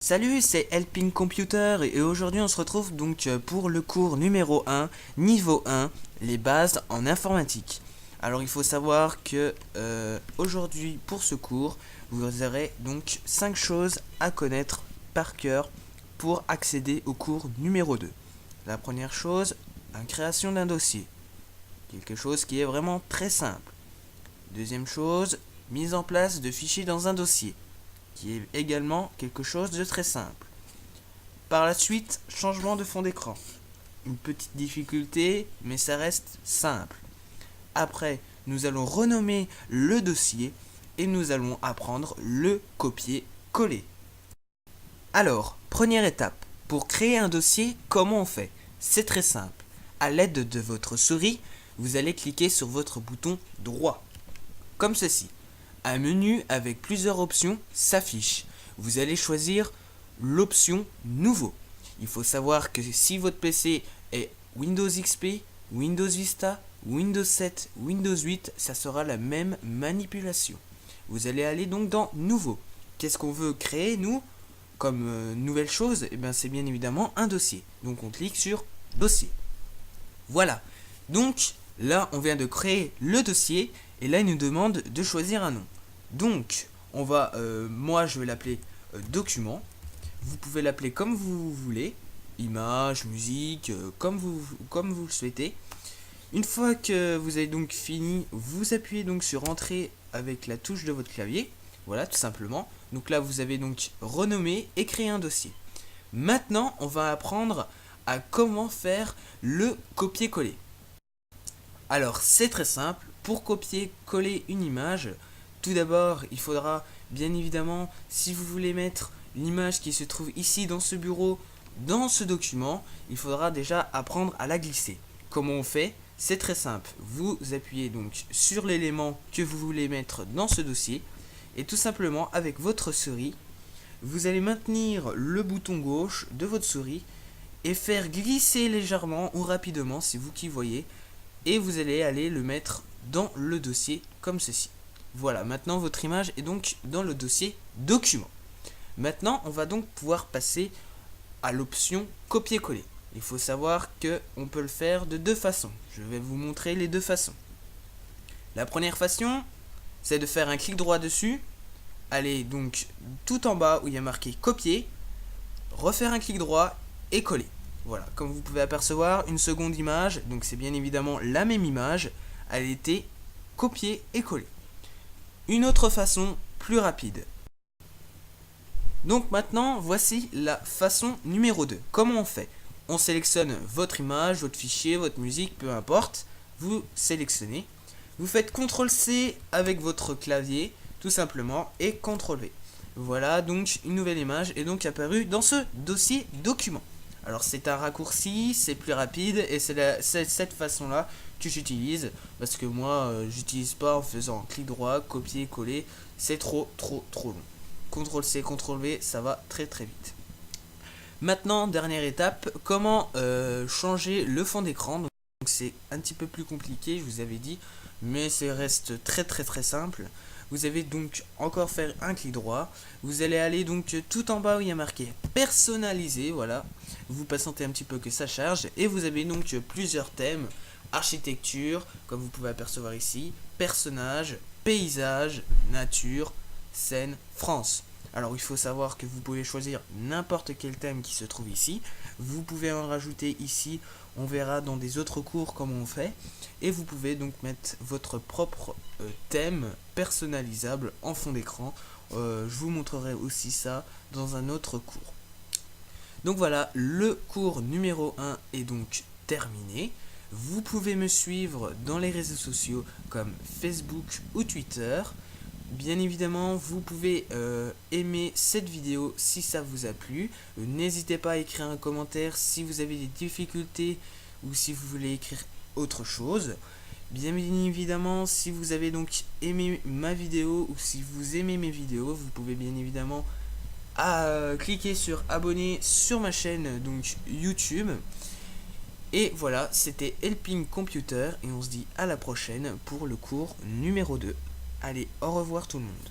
Salut, c'est Helping Computer et aujourd'hui on se retrouve donc pour le cours numéro 1, niveau 1, les bases en informatique. Alors il faut savoir que aujourd'hui pour ce cours, vous aurez donc 5 choses à connaître par cœur pour accéder au cours numéro 2. La première chose, la création d'un dossier. Quelque chose qui est vraiment très simple. Deuxième chose, mise en place de fichiers dans un dossier, qui est également quelque chose de très simple. Par la suite, changement de fond d'écran. Une petite difficulté, mais ça reste simple. Après, nous allons renommer le dossier et nous allons apprendre le copier-coller. Alors, première étape. Pour créer un dossier, comment on fait? C'est très simple. À l'aide de votre souris, vous allez cliquer sur votre bouton droit, comme ceci. Un menu avec plusieurs options s'affiche. Vous allez choisir l'option Nouveau. Il faut savoir que si votre PC est Windows XP, Windows Vista, Windows 7, Windows 8, ça sera la même manipulation. Vous allez aller donc dans Nouveau. Qu'est-ce qu'on veut créer, nous, comme nouvelle chose? C'est bien évidemment un dossier. Donc on clique sur Dossier. Voilà. Donc là, on vient de créer le dossier et là, il nous demande de choisir un nom. Donc, on va, moi, je vais l'appeler document. Vous pouvez l'appeler comme vous voulez, image, musique, comme vous le souhaitez. Une fois que vous avez donc fini, vous appuyez donc sur Entrée avec la touche de votre clavier. Voilà, tout simplement. Donc là, vous avez donc renommé et créé un dossier. Maintenant, on va apprendre à comment faire le copier-coller. Alors, c'est très simple. Pour copier-coller une image, tout d'abord, il faudra bien évidemment, si vous voulez mettre l'image qui se trouve ici dans ce bureau, dans ce document, il faudra déjà apprendre à la glisser. Comment on fait? C'est très simple. Vous appuyez donc sur l'élément que vous voulez mettre dans ce dossier et tout simplement avec votre souris, vous allez maintenir le bouton gauche de votre souris et faire glisser légèrement ou rapidement, c'est vous qui voyez, et vous allez aller le mettre dans le dossier comme ceci. Voilà, maintenant votre image est donc dans le dossier document. Maintenant, on va donc pouvoir passer à l'option copier-coller. Il faut savoir qu'on peut le faire de deux façons. Je vais vous montrer les deux façons. La première façon, c'est de faire un clic droit dessus, aller donc tout en bas où il y a marqué copier, refaire un clic droit et coller. Voilà, comme vous pouvez apercevoir, une seconde image, donc c'est bien évidemment la même image, elle était copiée et collée. Une autre façon plus rapide. Donc maintenant, voici la façon numéro 2. Comment on fait? On sélectionne votre image, votre fichier, votre musique, peu importe. Vous sélectionnez. Vous faites CTRL-C avec votre clavier, tout simplement, et CTRL-V. Voilà, donc une nouvelle image est donc apparue dans ce dossier document. Alors c'est un raccourci, c'est plus rapide et c'est cette façon-là que j'utilise parce que moi j'utilise pas en faisant clic droit, copier, coller, c'est trop long. CTRL-C, CTRL-V, ça va très vite. Maintenant, dernière étape, comment changer le fond d'écran. Donc c'est un petit peu plus compliqué, je vous avais dit, mais ça reste très simple. Vous avez donc encore faire un clic droit. Vous allez aller donc tout en bas où il y a marqué personnaliser. Voilà. Vous patientez un petit peu que ça charge. Et vous avez donc plusieurs thèmes. Architecture, comme vous pouvez apercevoir ici. Personnage, paysage, nature, scène, France. Alors il faut savoir que vous pouvez choisir n'importe quel thème qui se trouve ici. Vous pouvez en rajouter ici. On verra dans des autres cours comment on fait. Et vous pouvez donc mettre votre propre thème personnalisable en fond d'écran. Je vous montrerai aussi ça dans un autre cours. Donc voilà, le cours numéro 1 est donc terminé. Vous pouvez me suivre dans les réseaux sociaux comme Facebook ou Twitter. Bien évidemment, vous pouvez aimer cette vidéo si ça vous a plu. N'hésitez pas à écrire un commentaire si vous avez des difficultés ou si vous voulez écrire autre chose. Bien évidemment, si vous avez donc aimé ma vidéo ou si vous aimez mes vidéos, vous pouvez bien évidemment cliquer sur abonner sur ma chaîne donc YouTube. Et voilà, c'était Helping Computer et on se dit à la prochaine pour le cours numéro 2. Allez, au revoir tout le monde.